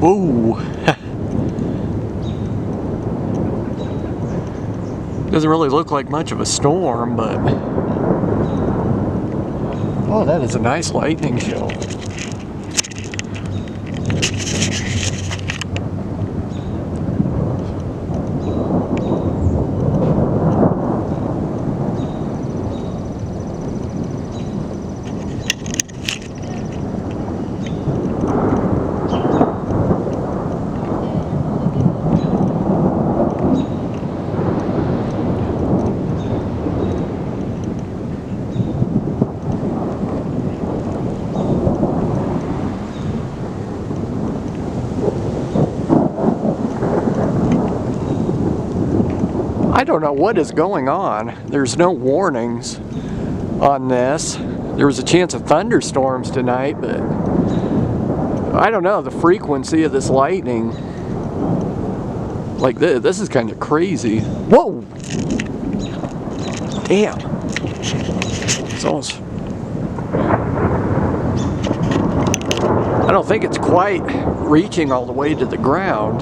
Ooh. Doesn't really look like much of a storm, but oh, that is a nice lightning show. I don't know what is going on. There's no warnings on this. There was a chance of thunderstorms tonight, but I don't know, the frequency of this lightning, like this is kind of crazy. Whoa! Damn. It's almost, I don't think it's quite reaching all the way to the ground.